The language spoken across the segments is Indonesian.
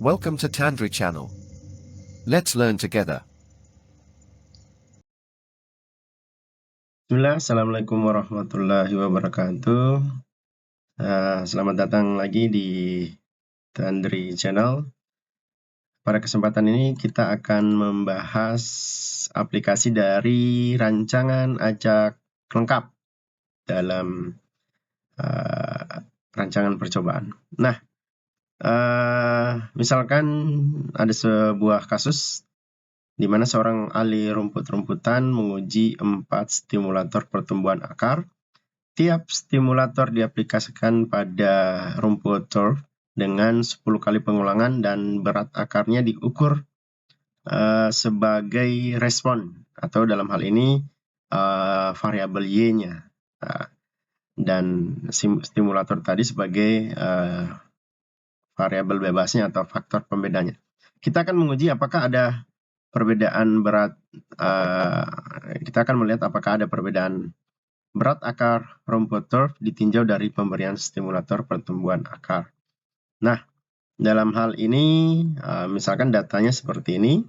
Welcome to Tandri channel. Let's learn together. Bismillah, Assalamualaikum warahmatullahi wabarakatuh. Selamat datang lagi di Tandri channel. Pada kesempatan ini kita akan membahas aplikasi dari rancangan acak lengkap dalam rancangan percobaan. Nah, misalkan ada sebuah kasus di mana seorang ahli rumput-rumputan menguji 4 stimulator pertumbuhan akar. Tiap stimulator diaplikasikan pada rumput turf dengan 10 kali pengulangan dan berat akarnya diukur sebagai respon atau dalam hal ini variabel Y-nya. Dan stimulator tadi sebagai variabel bebasnya atau faktor pembedanya. Kita akan menguji apakah ada perbedaan berat, kita akan melihat apakah ada perbedaan berat akar rumput turf ditinjau dari pemberian stimulator pertumbuhan akar. Nah, dalam hal ini, misalkan datanya seperti ini,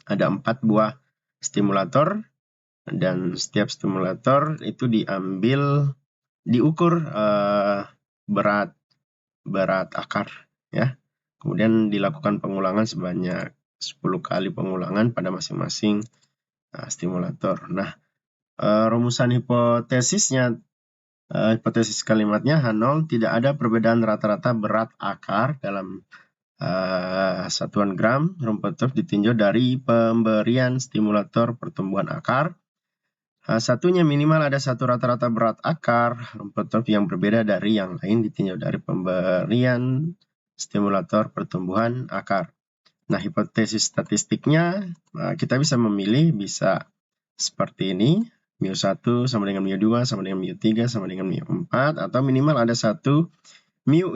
ada 4 buah stimulator, dan setiap stimulator itu diukur berat akar, ya. Kemudian dilakukan pengulangan sebanyak 10 kali pengulangan pada masing-masing stimulator. Nah, rumusan hipotesisnya, hipotesis kalimatnya H0 tidak ada perbedaan rata-rata berat akar dalam satuan gram rumput turf ditinjau dari pemberian stimulator pertumbuhan akar. Satunya minimal ada satu rata-rata berat akar rumput turf yang berbeda dari yang lain ditinjau dari pemberian stimulator pertumbuhan akar. Nah, hipotesis statistiknya kita bisa memilih, bisa seperti ini, mu1 sama dengan mu2 sama dengan mu3 sama dengan mu4, atau minimal ada satu mu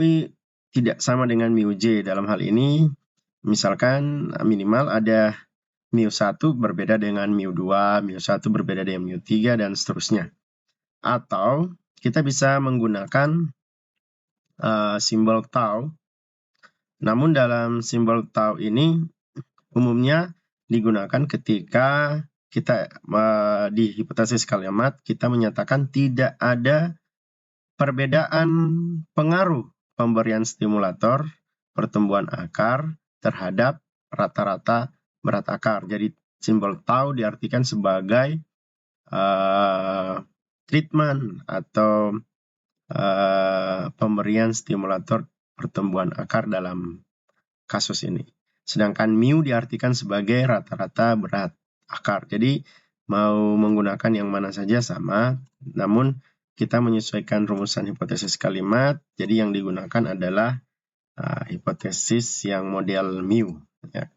tidak sama dengan mu-j. Dalam hal ini, misalkan minimal ada mu1 berbeda dengan mu2, mu1 berbeda dengan mu3, dan seterusnya. Atau kita bisa menggunakan simbol tau. Namun dalam simbol tau ini umumnya digunakan ketika kita di hipotesis kalimat kita menyatakan tidak ada perbedaan pengaruh pemberian stimulator pertumbuhan akar terhadap rata-rata berat akar. Jadi simbol tau diartikan sebagai treatment atau pemberian stimulator pertumbuhan akar dalam kasus ini. Sedangkan mu diartikan sebagai rata-rata berat akar. Jadi mau menggunakan yang mana saja sama, namun kita menyesuaikan rumusan hipotesis kalimat. Jadi yang digunakan adalah hipotesis yang model mu. Ya.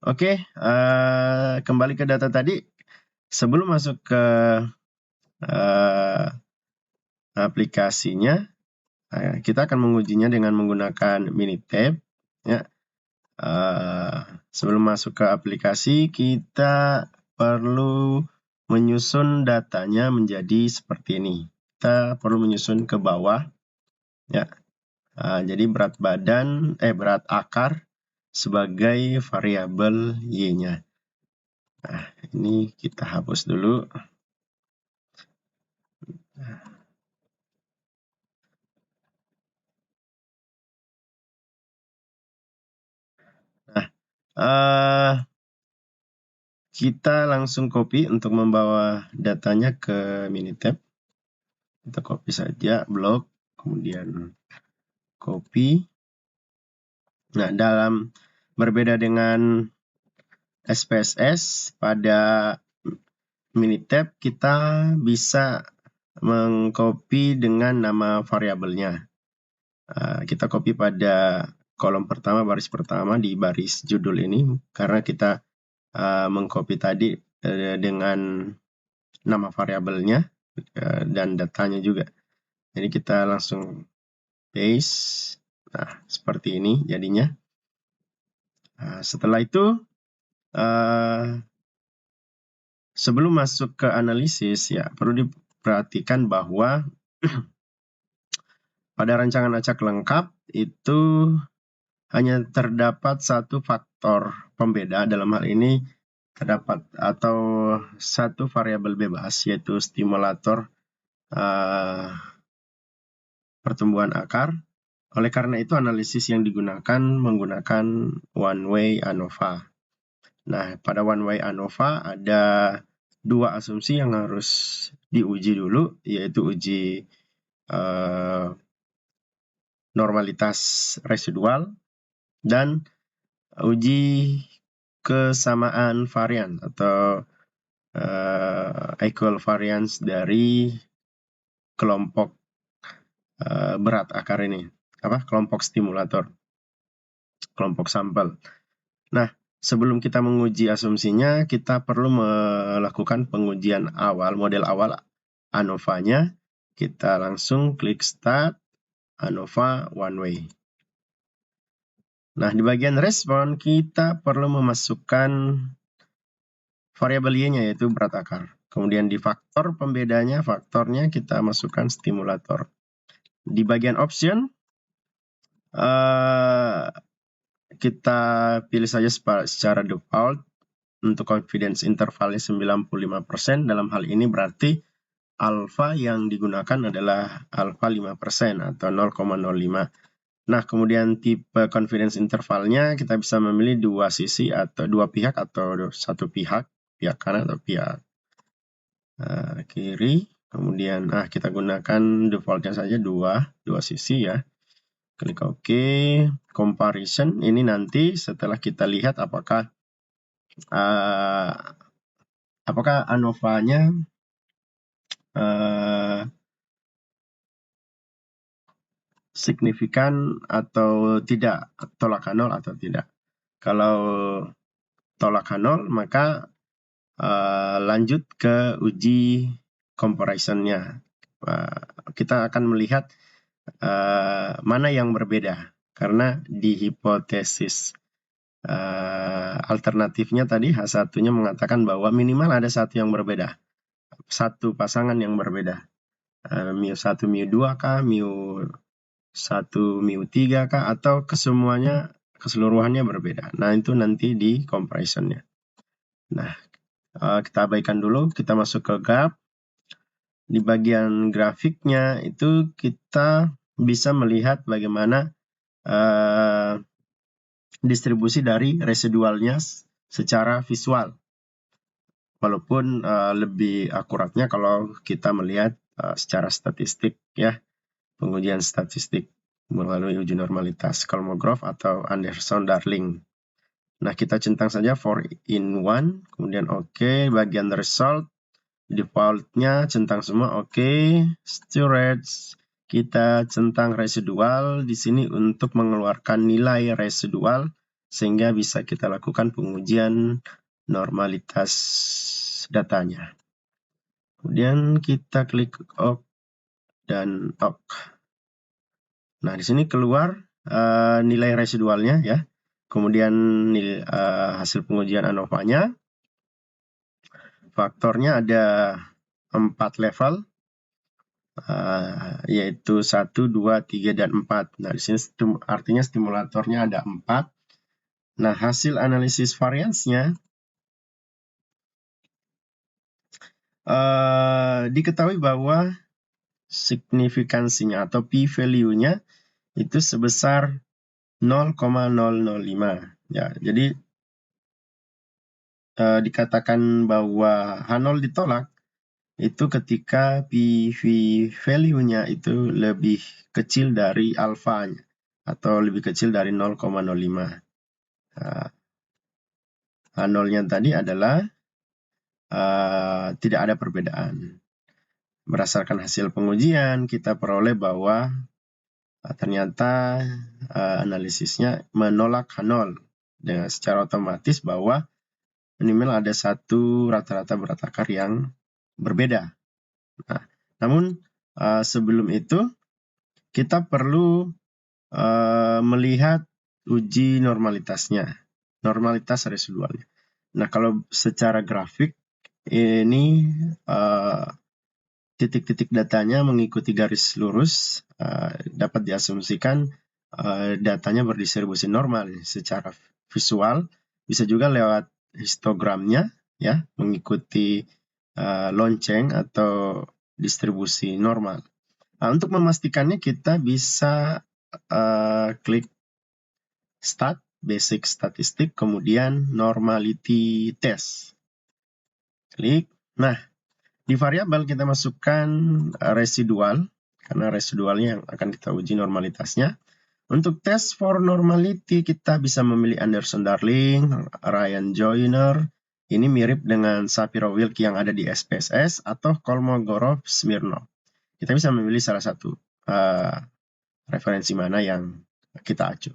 Oke, kembali ke data tadi. Sebelum masuk ke aplikasinya, kita akan mengujinya dengan menggunakan Minitab. Ya. Sebelum masuk ke aplikasi, kita perlu menyusun datanya menjadi seperti ini. Kita perlu menyusun ke bawah, ya. Jadi berat akar sebagai variabel y-nya. Nah, ini kita hapus dulu. Nah, kita langsung copy untuk membawa datanya ke Minitab. Kita copy saja blok, kemudian copy. Nah, berbeda dengan SPSS, pada Minitab kita bisa mengcopy dengan nama variabelnya. Kita copy pada kolom pertama, baris pertama di baris judul ini, karena kita mengcopy tadi dengan nama variabelnya dan datanya juga. Jadi kita langsung paste. Nah, seperti ini jadinya. Setelah itu, sebelum masuk ke analisis, ya perlu diperhatikan bahwa pada rancangan acak lengkap itu hanya terdapat satu faktor pembeda, dalam hal ini terdapat atau satu variabel bebas, yaitu stimulator pertumbuhan akar. Oleh karena itu, analisis yang digunakan menggunakan one-way ANOVA. Nah, pada one-way ANOVA ada dua asumsi yang harus diuji dulu, yaitu uji normalitas residual dan uji kesamaan varian atau equal variance dari kelompok berat akar ini, kelompok stimulator, kelompok sampel. Nah, sebelum kita menguji asumsinya, kita perlu melakukan pengujian awal, model awal ANOVA-nya. Kita langsung klik Start, ANOVA One Way. Nah, di bagian respon, kita perlu memasukkan variabel Y-nya, yaitu berat akar. Kemudian di faktor pembedanya, faktornya kita masukkan stimulator. Di bagian option, kita pilih saja secara default untuk confidence intervalnya 95%. Dalam hal ini berarti alfa yang digunakan adalah alfa 5% atau 0,05. Nah, kemudian tipe confidence intervalnya kita bisa memilih dua sisi atau dua pihak atau satu pihak kanan atau pihak kiri. Kemudian kita gunakan defaultnya saja dua sisi ya. Klik OK. Comparison ini nanti setelah kita lihat apakah ANOVA-nya signifikan atau tidak, tolakan nol atau tidak. Kalau tolakan nol, maka lanjut ke uji comparison-nya. Kita akan melihat mana yang berbeda, karena di hipotesis alternatifnya tadi H1-nya mengatakan bahwa minimal ada satu yang berbeda, satu pasangan yang berbeda, mu1, mu2 kah, mu1, mu3 kah, atau keseluruhannya berbeda. Nah, itu nanti di comparison-nya. Nah, kita abaikan dulu, kita masuk ke graph. Di bagian grafiknya itu kita bisa melihat bagaimana distribusi dari residualnya secara visual. Walaupun lebih akuratnya kalau kita melihat secara statistik ya, pengujian statistik melalui uji normalitas Kolmogorov atau Anderson-Darling. Nah, kita centang saja 4-in-1, kemudian OK, bagian result, defaultnya centang semua OK, storage, kita centang residual di sini untuk mengeluarkan nilai residual sehingga bisa kita lakukan pengujian normalitas datanya. Kemudian kita klik OK dan OK. Nah, di sini keluar nilai residualnya ya. Kemudian hasil pengujian ANOVA-nya. Faktornya ada 4 level, yaitu 1, 2, 3, dan 4. Nah, di sini artinya stimulatornya ada 4. Nah, hasil analisis variansnya diketahui bahwa signifikansinya atau p-value-nya itu sebesar 0,005. Ya, jadi dikatakan bahwa H0 ditolak itu ketika PV value-nya itu lebih kecil dari alfanya atau lebih kecil dari 0,05. H0-nya tadi adalah tidak ada perbedaan. Berdasarkan hasil pengujian, kita peroleh bahwa ternyata analisisnya menolak H0 dengan secara otomatis bahwa minimal ada satu rata-rata berat akar yang berbeda. Nah, namun sebelum itu kita perlu melihat uji normalitasnya, normalitas residualnya. Nah, kalau secara grafik ini titik-titik datanya mengikuti garis lurus, dapat diasumsikan datanya berdistribusi normal secara visual, bisa juga lewat histogramnya, ya, mengikuti lonceng atau distribusi normal. Nah, untuk memastikannya kita bisa klik Start, Basic Statistik, kemudian Normality Test. Klik. Nah, di variabel kita masukkan residual, karena residualnya yang akan kita uji normalitasnya. Untuk test for normality, kita bisa memilih Anderson-Darling, Ryan Joyner. Ini mirip dengan Shapiro-Wilk yang ada di SPSS, atau Kolmogorov-Smirnov. Kita bisa memilih salah satu referensi mana yang kita acu.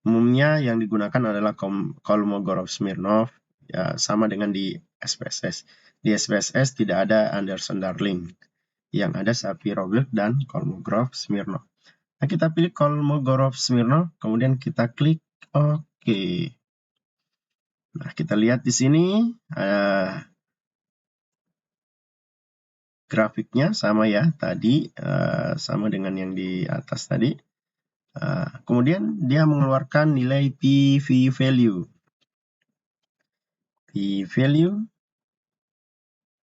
Umumnya yang digunakan adalah Kolmogorov-Smirnov, ya, sama dengan di SPSS. Di SPSS tidak ada Anderson-Darling, yang ada Shapiro-Wilk dan Kolmogorov-Smirnov. Nah, kita pilih Kolmogorov-Smirnov, kemudian kita klik OK. Nah, kita lihat di sini grafiknya sama ya tadi, sama dengan yang di atas tadi. Kemudian dia mengeluarkan nilai PV value.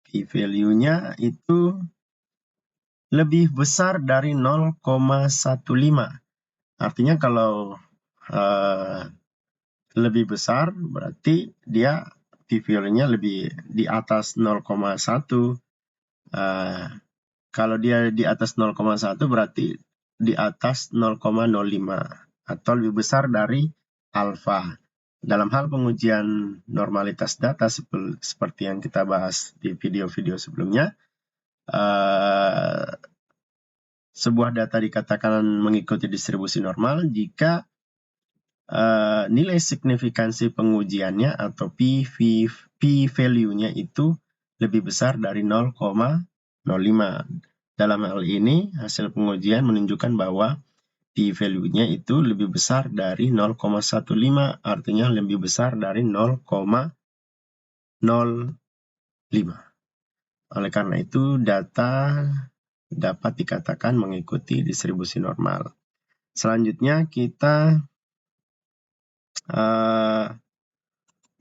P-value-nya itu lebih besar dari 0,15. Artinya kalau lebih besar berarti dia P-value-nya lebih di atas 0,1. Kalau dia di atas 0,1 berarti di atas 0,05 atau lebih besar dari alfa. Dalam hal pengujian normalitas data seperti yang kita bahas di video-video sebelumnya, sebuah data dikatakan mengikuti distribusi normal jika nilai signifikansi pengujiannya atau P-value-nya itu lebih besar dari 0,05. Dalam hal ini, hasil pengujian menunjukkan bahwa P-value-nya itu lebih besar dari 0,15, artinya lebih besar dari 0,05. Oleh karena itu, data dapat dikatakan mengikuti distribusi normal. Selanjutnya, kita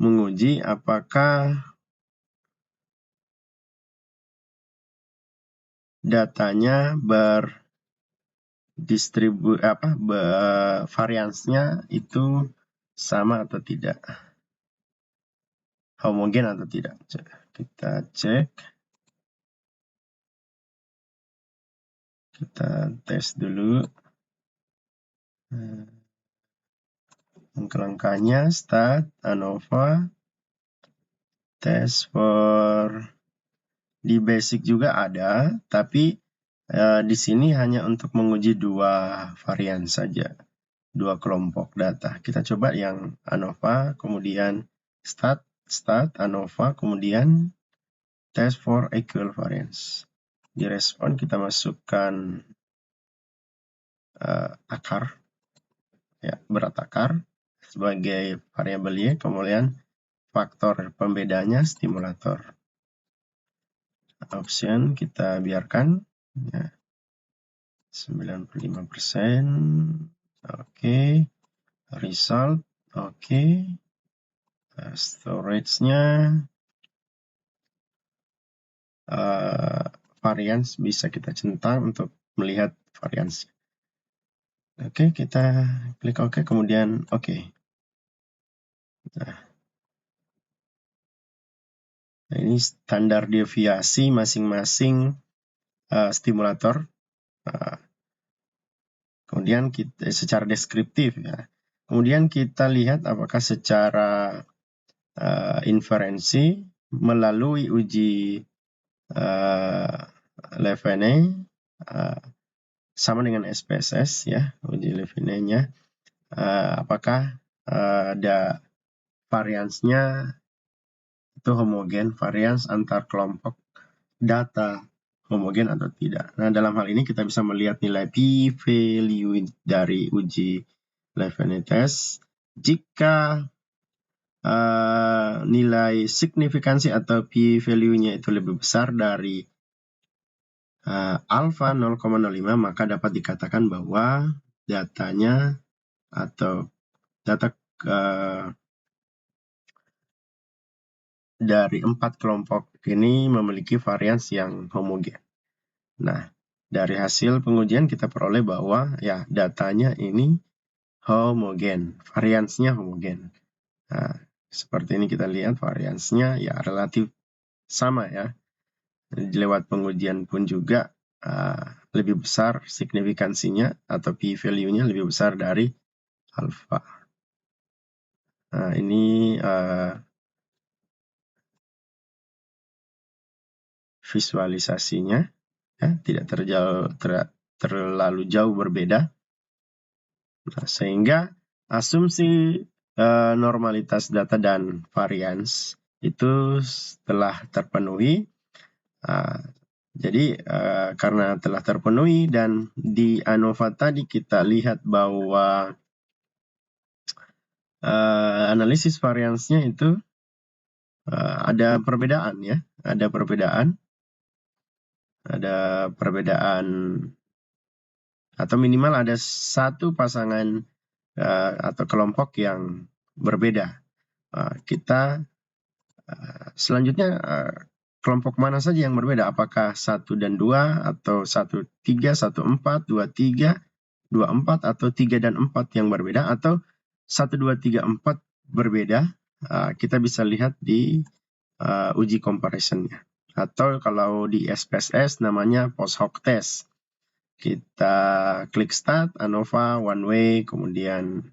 menguji apakah datanya variansnya itu sama atau tidak, homogen atau tidak. Kita cek, kita tes dulu. Langkah-langkahnya: start, ANOVA, test for, di basic juga ada, tapi di sini hanya untuk menguji dua varian saja, dua kelompok data. Kita coba yang ANOVA, kemudian start, ANOVA, kemudian test for equivariance. Di respon kita masukkan akar, ya, berat akar sebagai variabel Y, kemudian faktor pembedanya stimulator. Option kita biarkan, ya, 95%. Oke. Result, oke. Storage-nya varians bisa kita centang untuk melihat varians. Oke, kita klik OK, kemudian OK. Nah, ini standar deviasi masing-masing stimulator. Kemudian kita secara deskriptif, ya. Kemudian kita lihat apakah secara inferensi melalui uji Levene sama dengan SPSS, ya, uji Levene-nya, apakah ada variansnya itu homogen, varians antar kelompok data homogen atau tidak. Nah, dalam hal ini kita bisa melihat nilai P-value dari uji Levene test. Jika nilai signifikansi atau P-value-nya itu lebih besar dari alfa 0,05, maka dapat dikatakan bahwa datanya atau data dari 4 kelompok ini memiliki varians yang homogen. Nah, dari hasil pengujian kita peroleh bahwa ya datanya ini homogen, variansnya homogen. Nah, seperti ini kita lihat variansnya ya relatif sama ya. Lewat pengujian pun juga lebih besar signifikansinya atau p-value-nya lebih besar dari alfa. Nah, ini visualisasinya ya, tidak terlalu jauh berbeda. Nah, sehingga asumsi normalitas data dan varians itu telah terpenuhi. Jadi karena telah terpenuhi dan di ANOVA tadi kita lihat bahwa analisis variansnya itu ada perbedaan ya, ada perbedaan atau minimal ada satu pasangan atau kelompok yang berbeda. Kita selanjutnya kelompok mana saja yang berbeda? Apakah 1 dan 2 atau 1, 3, 1, 4, 2, 3, 2, 4 atau 3 dan 4 yang berbeda atau 1, 2, 3, 4 berbeda? Kita bisa lihat di uji comparison-nya. Atau kalau di SPSS namanya post hoc test. Kita klik start, ANOVA, one way, kemudian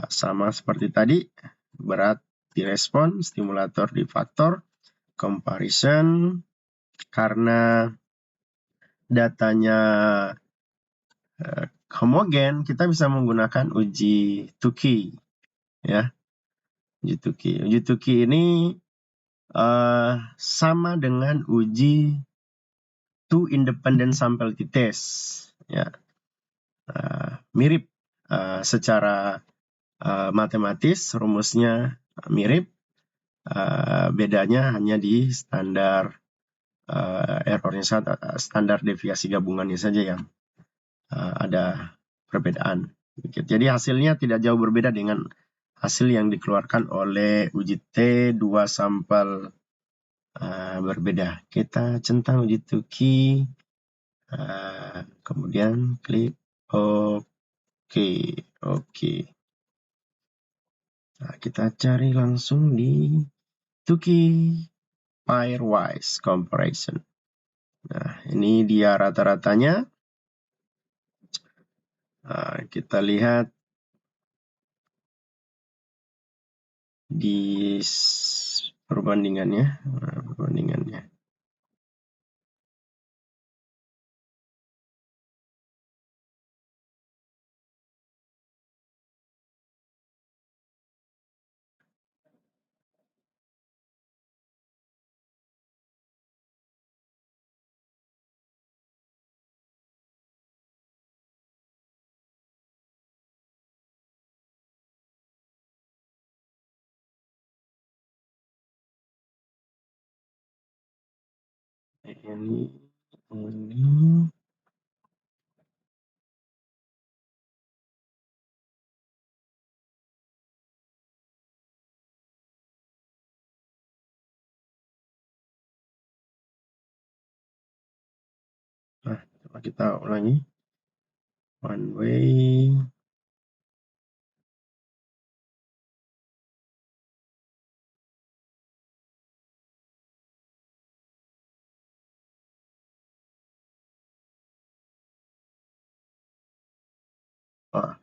sama seperti tadi, berat direspon, stimulator di faktor, comparison, karena datanya homogen, kita bisa menggunakan uji Tukey. Ya. Uji Tukey. Uji Tukey ini sama dengan uji two independent sample t-test. Ya. Mirip secara matematis, rumusnya mirip. Bedanya hanya di standar errornya, standar deviasi gabungannya saja yang ada perbedaan. Jadi hasilnya tidak jauh berbeda dengan hasil yang dikeluarkan oleh uji T, 2 sampel berbeda. Kita centang uji Tukey, kemudian klik OK. Nah, kita cari langsung di Tukey pairwise comparison. Nah, ini dia rata-ratanya. Kita lihat di perbandingannya. Ini. Nah, coba kita ulangi. One way.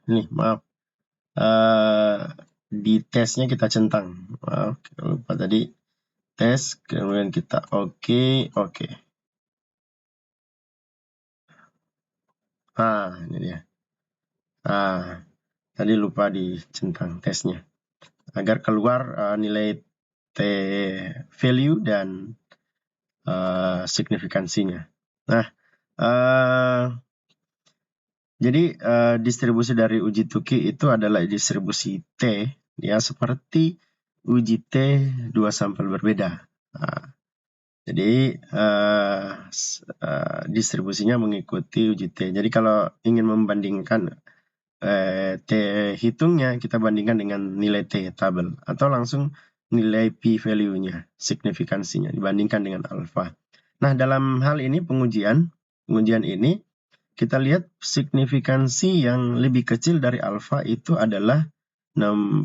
Ini maaf. Di tesnya kita centang. Maaf, kita lupa tadi. Tes, kemudian kita OK. Ini dia. Tadi lupa dicentang tesnya. Agar keluar nilai T value dan signifikansinya. Nah, jadi distribusi dari uji Tukey itu adalah distribusi T, ya seperti uji T 2 sampel berbeda. Jadi distribusinya mengikuti uji T. Jadi kalau ingin membandingkan T hitungnya kita bandingkan dengan nilai T tabel, atau langsung nilai p-value-nya, signifikansinya dibandingkan dengan alfa. Nah, dalam hal ini pengujian ini kita lihat signifikansi yang lebih kecil dari alfa itu adalah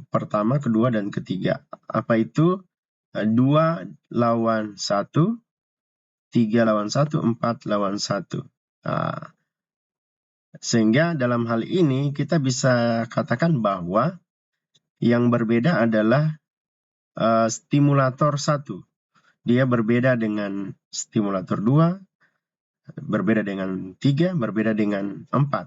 pertama, kedua, dan ketiga. Apa itu? 2 lawan 1, 3 lawan 1, 4 lawan 1. Nah, sehingga dalam hal ini kita bisa katakan bahwa yang berbeda adalah stimulator 1. Dia berbeda dengan stimulator 2, berbeda dengan 3, berbeda dengan 4.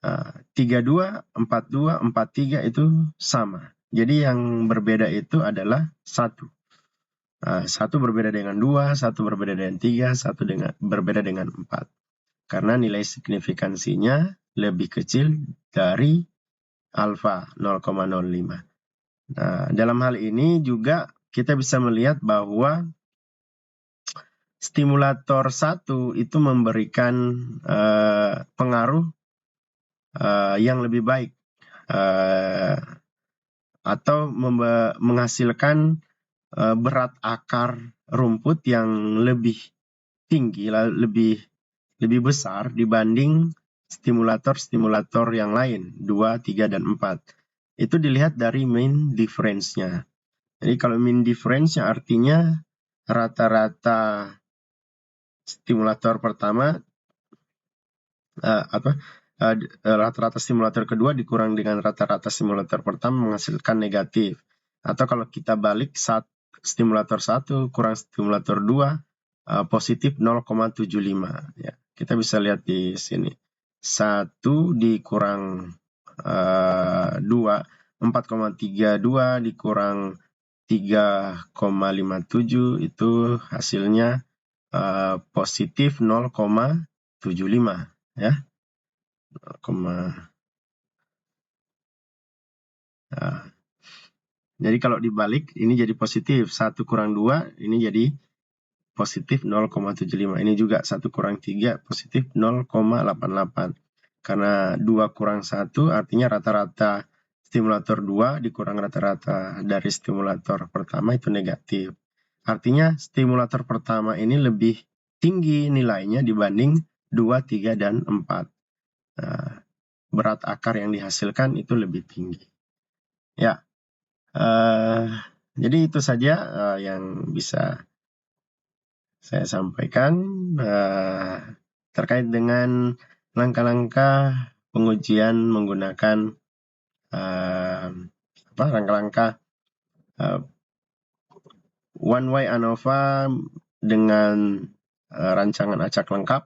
32, 42, 43 itu sama. Jadi yang berbeda itu adalah 1. 1 berbeda dengan 2, 1 berbeda dengan 3, 1 berbeda dengan 4. Karena nilai signifikansinya lebih kecil dari alfa 0,05. Nah, dalam hal ini juga kita bisa melihat bahwa stimulator 1 itu memberikan pengaruh yang lebih baik atau menghasilkan berat akar rumput yang lebih tinggi, lebih besar dibanding stimulator yang lain, 2, 3, dan 4. Itu dilihat dari mean difference-nya. Jadi kalau mean difference-nya artinya rata-rata stimulator pertama rata-rata stimulator kedua dikurang dengan rata-rata stimulator pertama menghasilkan negatif. Atau kalau kita balik, stimulator 1 kurang stimulator 2 positif 0,75. Ya, kita bisa lihat di sini. 1 dikurang 2, 4,32 dikurang 3,57 itu hasilnya positif 0,75 ya. Jadi kalau dibalik ini jadi positif, 1 kurang 2 ini jadi positif 0,75. Ini juga 1 kurang 3 positif 0,88. Karena 2 kurang 1 artinya rata-rata stimulator 2 dikurang rata-rata dari stimulator pertama itu negatif. Artinya stimulator pertama ini lebih tinggi nilainya dibanding 2, 3, dan 4. Berat akar yang dihasilkan itu lebih tinggi. Ya, jadi itu saja yang bisa saya sampaikan terkait dengan langkah-langkah pengujian menggunakan langkah-langkah one way ANOVA dengan rancangan acak lengkap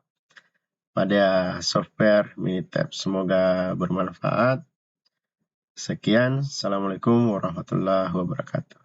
pada software Minitab. Semoga bermanfaat. Sekian, Assalamualaikum warahmatullahi wabarakatuh.